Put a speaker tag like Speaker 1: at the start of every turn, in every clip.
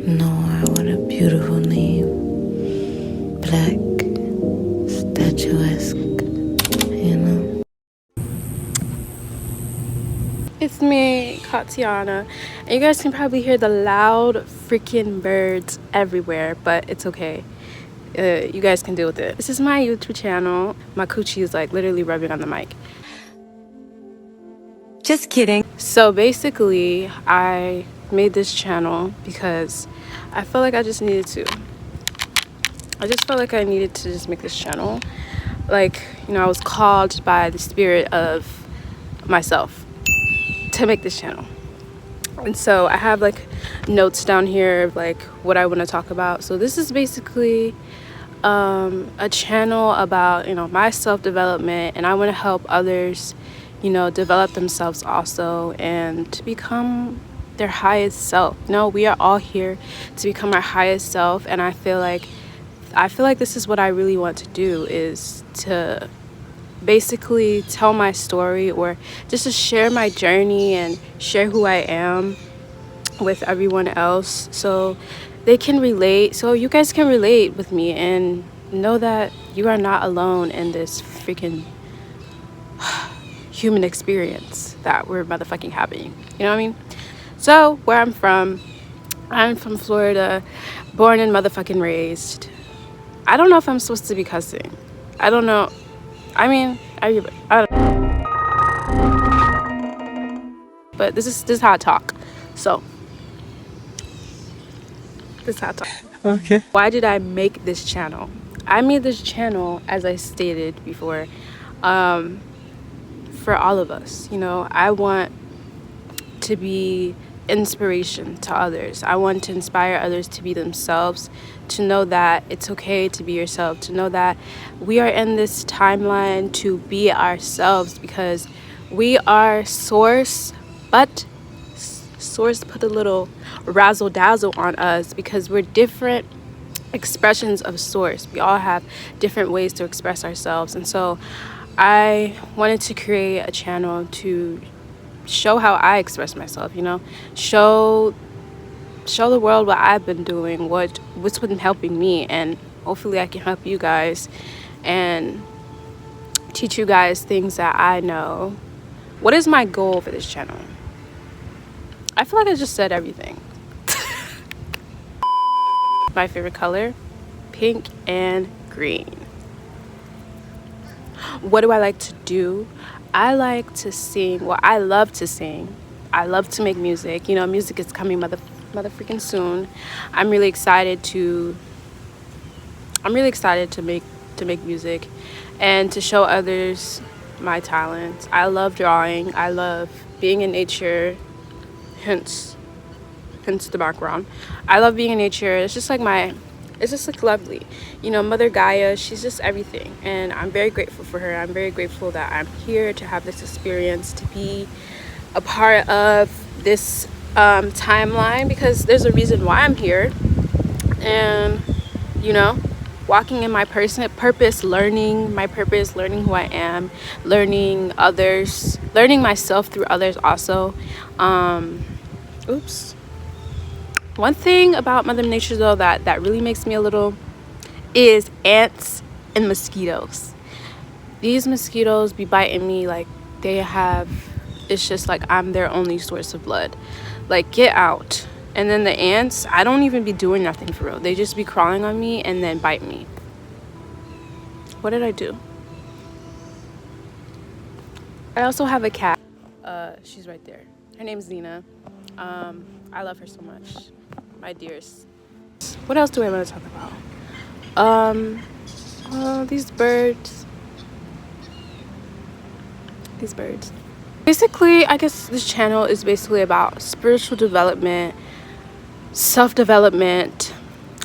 Speaker 1: Noah, what a beautiful name. Black, statuesque, you know?
Speaker 2: It's me, Katyiana, and you guys can probably hear the loud freaking birds everywhere, but it's okay. You guys can deal with it. This is my YouTube channel. My coochie is like literally rubbing on the mic.
Speaker 3: Just kidding.
Speaker 2: So basically, I made this channel because I felt like I just needed to. I just felt like I needed to just make this channel. Like, you know, I was called by the spirit of myself to make this channel. And so I have like notes down here of like what I want to talk about. So this is basically a channel about, you know, my self-development, and I want to help others, you know, develop themselves also and to become their highest self. You know, we are all here to become our highest self, and I feel like this is what I really want to do, is to basically tell my story, or just to share my journey and share who I am with everyone else, so they can relate, so you guys can relate with me and know that you are not alone in this freaking human experience that we're motherfucking having. You know what I mean? So where I'm from Florida, born and motherfucking raised. I don't know if I'm supposed to be cussing. I don't know. I mean, I don't know. But this is how I talk. So this is how I talk.
Speaker 3: Okay.
Speaker 2: Why did I make this channel? I made this channel, as I stated before, for all of us. You know, I want to be inspiration to others. I want to inspire others to be themselves, to know that it's okay to be yourself, to know that we are in this timeline to be ourselves, because we are source, but source put a little razzle dazzle on us because we're different expressions of source. We all have different ways to express ourselves, and so I wanted to create a channel to show how I express myself, you know, show the world what I've been doing, what's been helping me, and hopefully I can help you guys and teach you guys things that I know. What is my goal for this channel? I feel like I just said everything. My favorite color, pink and green. What do I like to do? I like to sing. Well, I love to sing. I love to make music. You know, music is coming mother freaking soon. I'm really excited to make music and to show others my talents. I love drawing. I love being in nature. Hence the background. I love being in nature. It's just like lovely. You know, Mother Gaia, she's just everything. And I'm very grateful for her. I'm very grateful that I'm here to have this experience, to be a part of this timeline, because there's a reason why I'm here. And, you know, walking in my purpose, learning who I am, learning others, learning myself through others also. One thing about Mother Nature, though, that really makes me a little, is ants and mosquitoes. These mosquitoes be biting me like it's just like I'm their only source of blood. Like, get out. And then the ants, I don't even be doing nothing for real. They just be crawling on me and then bite me. What did I do? I also have a cat. She's right there. Her name's Nina. I love her so much. My dearest. What else do I want to talk about? These birds. Basically, I guess this channel is basically about spiritual development, self-development,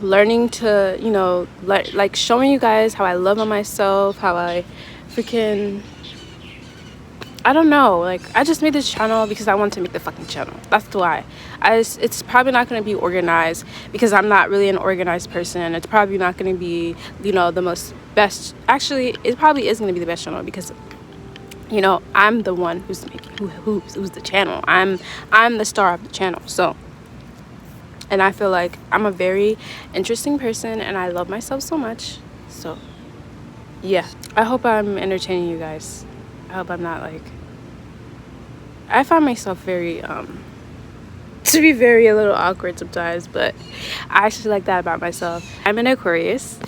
Speaker 2: learning to, you know, like showing you guys how I love on myself, how I freaking, I don't know, like, I just made this channel because I wanted to make the fucking channel. That's why. It's probably not going to be organized because I'm not really an organized person. It's probably not going to be, you know, the best. Actually, it probably is going to be the best channel because, you know, I'm the one who's making who's the channel. I'm the star of the channel. So And I feel like I'm a very interesting person and I love myself so much. So yeah, I hope I'm entertaining you guys. I hope I'm not like, I find myself very to be very a little awkward sometimes, but I actually like that about myself. I'm an Aquarius,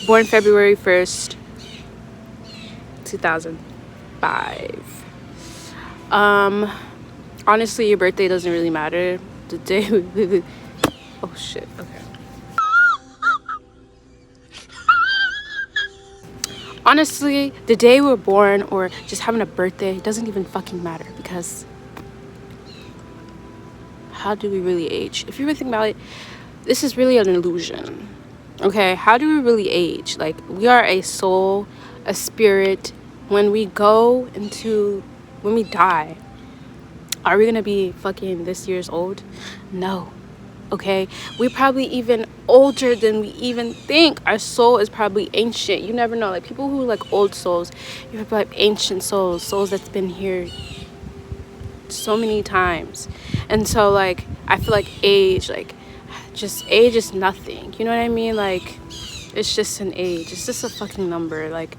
Speaker 2: born February 1st, 2005. Honestly, your birthday doesn't really matter. The day oh shit, okay. Honestly, the day we were born or just having a birthday doesn't even fucking matter, because how do we really age? If you really think about it, this is really an illusion. Okay, how do we really age? Like, we are a soul, a spirit. When we when we die, are we gonna be fucking this year's old? No. Okay, we're probably even older than we even think. Our soul is probably ancient. You never know. Like, people who like old souls, you have like ancient souls that's been here so many times. And so like, I feel like age is nothing. You know what I mean? Like, it's just an age. It's just a fucking number. Like,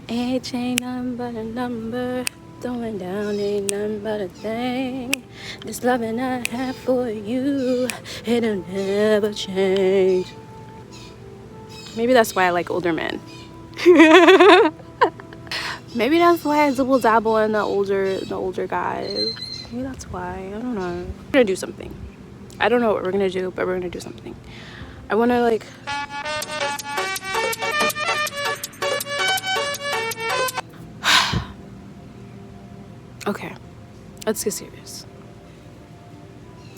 Speaker 2: age ain't nothing but a number. Throwing down ain't nothing but a thing. This loving I have for you, it'll never change. Maybe that's why I like older men. Maybe that's why I double dabble in the older guys. Maybe that's why. I don't know. We're gonna do something. I don't know what we're gonna do, but we're gonna do something. I wanna like, okay, let's get serious.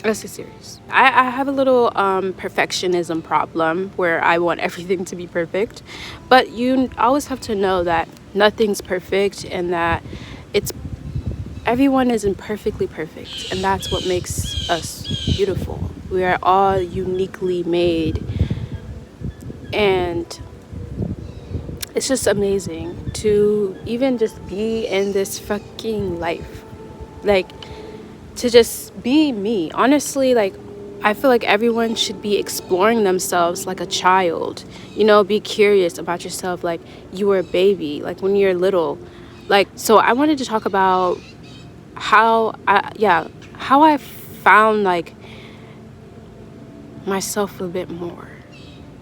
Speaker 2: Let's get serious. I have a little perfectionism problem where I want everything to be perfect, but you always have to know that nothing's perfect, and that it's everyone isn't perfectly perfect, and that's what makes us beautiful. We are all uniquely made, and it's just amazing to even just be in this fucking life. Like, to just be me. Honestly, like, I feel like everyone should be exploring themselves like a child. You know, be curious about yourself like you were a baby, like when you're little. Like, so I wanted to talk about how I found like myself a bit more.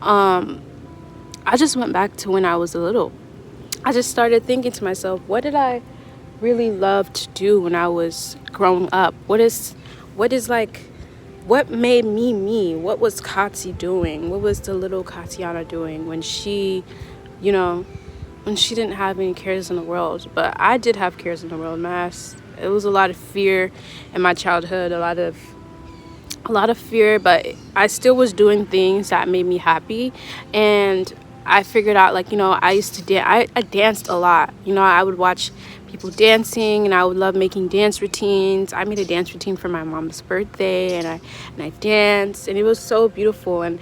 Speaker 2: I just went back to when I was a little. I just started thinking to myself, what did I really love to do when I was growing up? What made me me? What was Katsi doing? What was the little Katyiana doing when she, you know, when she didn't have any cares in the world? But I did have cares in the world, mass. It was a lot of fear in my childhood, a lot of fear, but I still was doing things that made me happy. And I figured out, like, I used to dance. I danced a lot. I would watch people dancing, and I would love making dance routines. I made a dance routine for my mom's birthday, and I danced, and it was so beautiful. And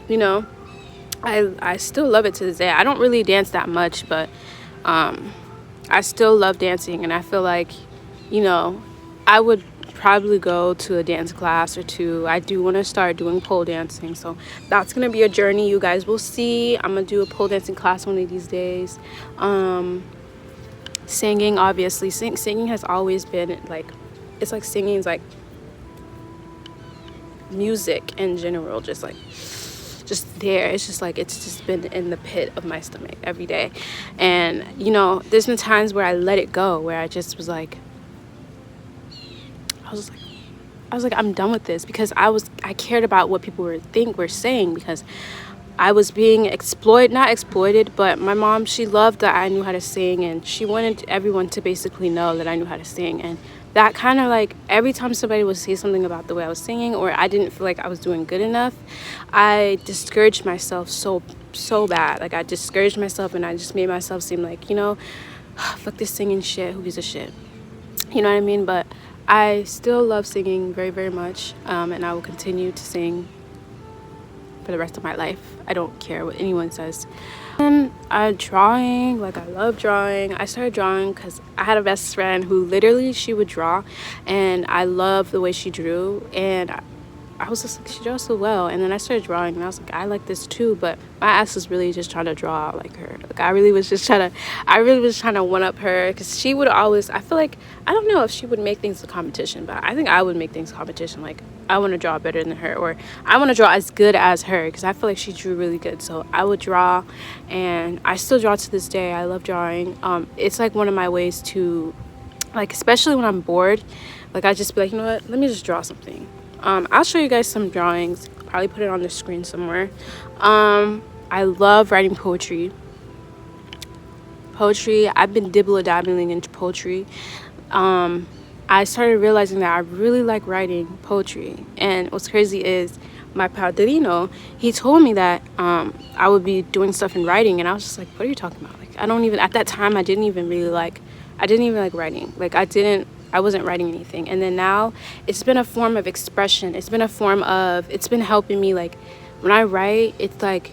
Speaker 2: you know I still love it to this day. I don't really dance that much, but I still love dancing, and I feel like, I would probably go to a dance class or two. I do want to start doing pole dancing, so that's gonna be a journey you guys will see. I'm gonna do a pole dancing class one of these days. Singing, obviously, singing has always been like, it's like singing is like music in general, just there. It's just like, it's just been in the pit of my stomach every day. And there's been times where I let it go, where I just was like, I'm done with this, because I cared about what people were saying, because I was being not exploited, but my mom, she loved that I knew how to sing, and she wanted everyone to basically know that I knew how to sing. And that kind of like, every time somebody would say something about the way I was singing, or I didn't feel like I was doing good enough, I discouraged myself so bad. Like, I discouraged myself, and I just made myself seem like, fuck this singing shit, who gives a shit, you know what I mean? But I still love singing very, very much, and I will continue to sing for the rest of my life. I don't care what anyone says. And drawing, like, I love drawing. I started drawing because I had a best friend who literally, she would draw, and I love the way she drew. And I was just like, she draws so well. And then I started drawing, and I was like, I like this too. But my ass was really just trying to draw like her. Like, I really was trying to one up her, because she would always, I feel like, I don't know if she would make things a competition, but I think I would make things a competition. Like, I want to draw better than her, or I want to draw as good as her, because I feel like she drew really good. So I would draw, and I still draw to this day. I love drawing. It's like one of my ways to, like, especially when I'm bored, like, I just be like, you know what, let me just draw something. I'll show you guys some drawings, probably put it on the screen somewhere. I love writing poetry. I've been dabbling into poetry. I started realizing that I really like writing poetry. And what's crazy is my padrino, he told me that I would be doing stuff in writing, and I was just like, what are you talking about? Like, I don't even, at that time, I didn't even like writing. Like, I wasn't writing anything. And then now it's been a form of expression. It's been helping me. Like, when I write, it's like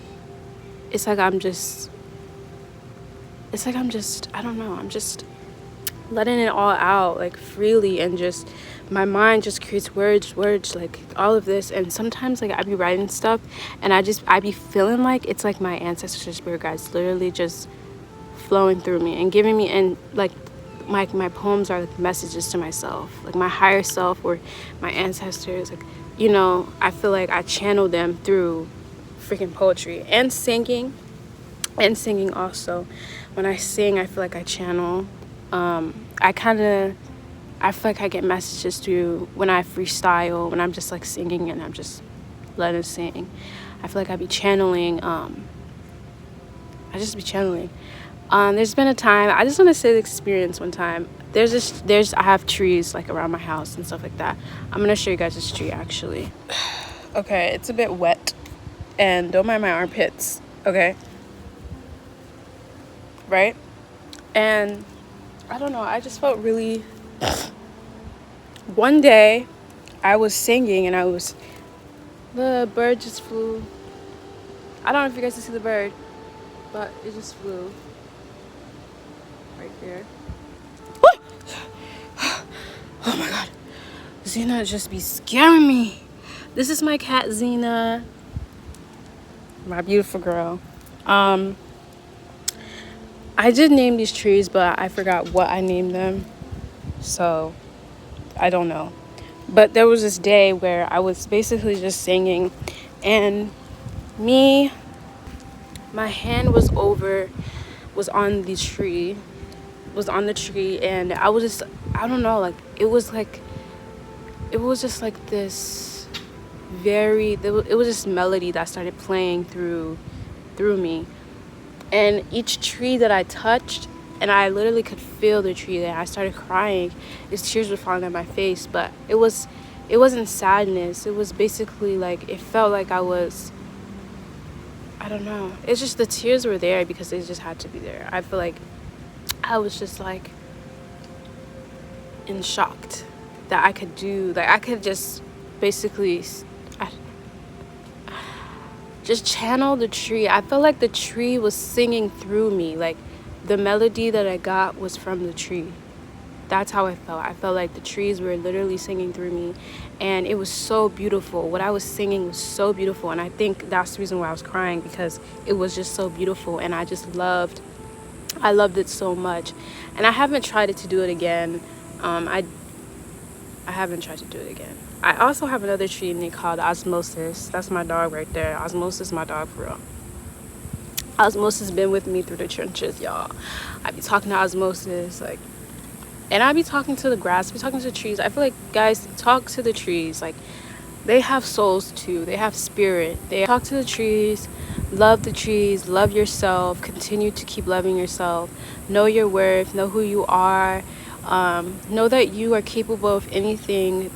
Speaker 2: I'm just, I don't know, I'm just letting it all out, like, freely, and just, my mind just creates words, like, all of this. And sometimes, like, I be writing stuff, and I be feeling like it's like my ancestors' spirit guides literally just flowing through me and giving me, and like, my poems are like messages to myself, like my higher self or my ancestors. Like, you know, I feel like I channel them through freaking poetry and singing also. When I sing, I feel like I channel. I feel like I get messages through when I freestyle, when I'm just like singing and I'm just letting it sing. I feel like I be channeling. There's been a time, I just want to say the experience one time. I have trees like around my house and stuff like that. I'm going to show you guys this tree actually. Okay, it's a bit wet, and don't mind my armpits, okay? Right? And I don't know, I just felt really, one day I was singing, and the bird just flew. I don't know if you guys can see the bird, but it just flew right there. Oh my god, Xena just be scaring me. This is my cat Xena, my beautiful girl. I did name these trees, but I forgot what I named them, so I don't know. But there was this day where I was basically just singing, and my hand was on the tree, and I don't know, like, it was just like this it was this melody that started playing through me. And each tree that I touched, and I literally could feel the tree there, I started crying. These tears were falling on my face, but it wasn't sadness. It was basically like, it felt like I don't know. It's just the tears were there because they just had to be there. I feel like I was just like in shocked that I could just basically just channel the tree. I felt like the tree was singing through me. Like, the melody that I got was from the tree. That's how I felt. I felt like the trees were literally singing through me, and it was so beautiful. What I was singing was so beautiful, and I think that's the reason why I was crying, because it was just so beautiful, and I loved it so much. And I haven't tried to do it again. I haven't tried to do it again. I also have another tree in me called Osmosis. That's my dog right there. Osmosis, my dog for real. Osmosis been with me through the trenches, y'all. I be talking to Osmosis, like, and I be talking to the grass, I be talking to the trees. I feel like, guys, talk to the trees. Like, they have souls too. They have spirit. They talk to the trees, love yourself, continue to keep loving yourself, know your worth, know who you are, know that you are capable of anything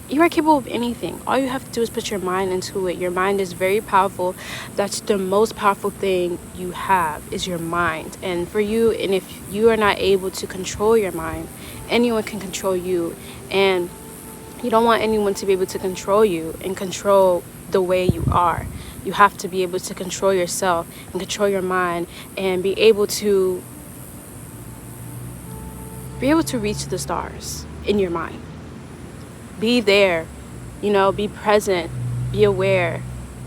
Speaker 2: you are capable of anything. All you have to do is put your mind into it. Your mind is very powerful. That's the most powerful thing you have, is your mind. And for you, and if you are not able to control your mind, anyone can control you. And you don't want anyone to be able to control you and control the way you are. You have to be able to control yourself and control your mind, and be able to reach the stars in your mind. Be there You know, be present, be aware,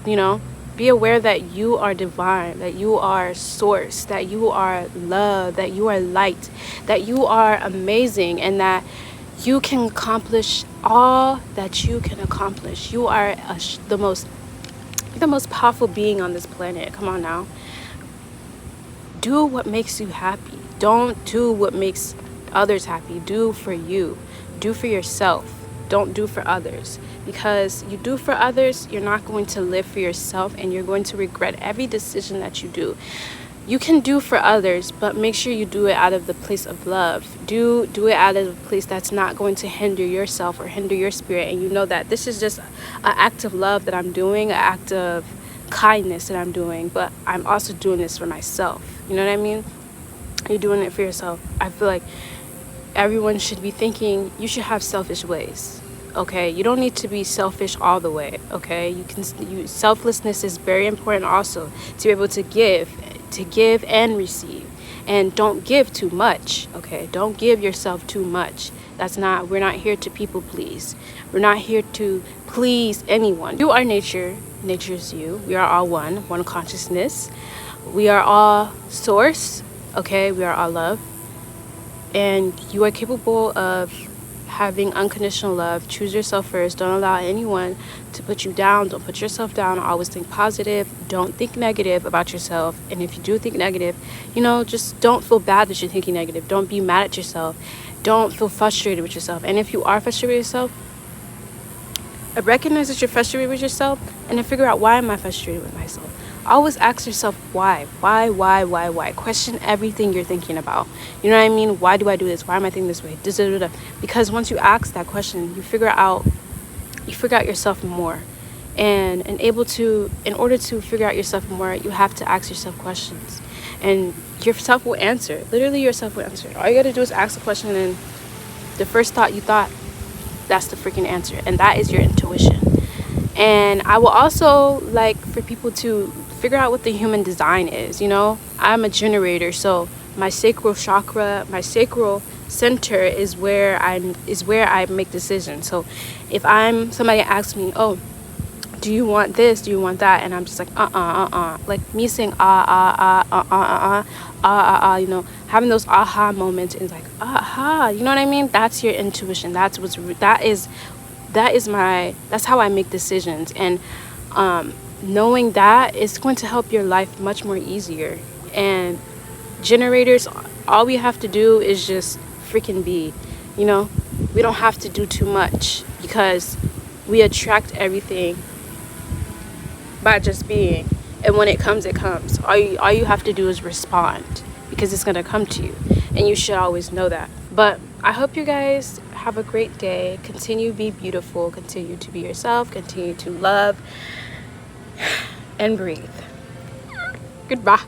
Speaker 2: you know, be aware that you are divine, that you are source, that you are love, that you are light, that you are amazing, and that you can accomplish all that you can accomplish. You are the most powerful being on this planet. Come on now. Do what makes you happy. Don't do what makes others happy. Do for you. Do for yourself. Don't do for others. Because you do for others, you're not going to live for yourself, and you're going to regret every decision that you do. You can do for others, but make sure you do it out of the place of love. Do it out of a place that's not going to hinder yourself or hinder your spirit. And you know that this is just an act of love that I'm doing, an act of kindness that I'm doing, but I'm also doing this for myself. You know what I mean? You're doing it for yourself. I feel like everyone should be thinking you should have selfish ways. Okay, you don't need to be selfish all the way. Okay, selflessness is very important also, to be able to give and receive. And don't give too much. Okay, don't give yourself too much. We're not here to people please. We're not here to please anyone. You are nature. Nature is you. We are all one consciousness. We are all source. Okay, we are all love. And you are capable of having unconditional love. Choose yourself first. Don't allow anyone to put you down. Don't put yourself down. Always think positive. Don't think negative about yourself. And if you do think negative, you know, just don't feel bad that you're thinking negative. Don't be mad at yourself. Don't feel frustrated with yourself. And if you are frustrated with yourself, recognize that you're frustrated with yourself, and then figure out, why am I frustrated with myself? Always ask yourself why. Question everything you're thinking about. You know what I mean? Why do I do this? Why am I thinking this way? Because once you ask that question, you figure out yourself more. And in order to figure out yourself more, you have to ask yourself questions. And yourself will answer. Literally, yourself will answer. All you gotta do is ask a question, and the first thought you thought, that's the freaking answer. And that is your intuition. And I will also like for people to figure out what the human design is. You know, I'm a generator, so my sacral chakra, my sacral center is where I make decisions. So if somebody asks me, oh, do you want this? Do you want that? And I'm just like, like me saying, you know, having those aha moments and like, aha, you know what I mean? That's your intuition. That's how I make decisions. And knowing that is going to help your life much more easier. And generators, all we have to do is just freaking be, you know, we don't have to do too much, because we attract everything by just being. And when it comes, it comes. All you have to do is respond, because it's going to come to you. And you should always know that. But I hope you guys have a great day. Continue to be beautiful. Continue to be yourself. Continue to love and breathe. Goodbye.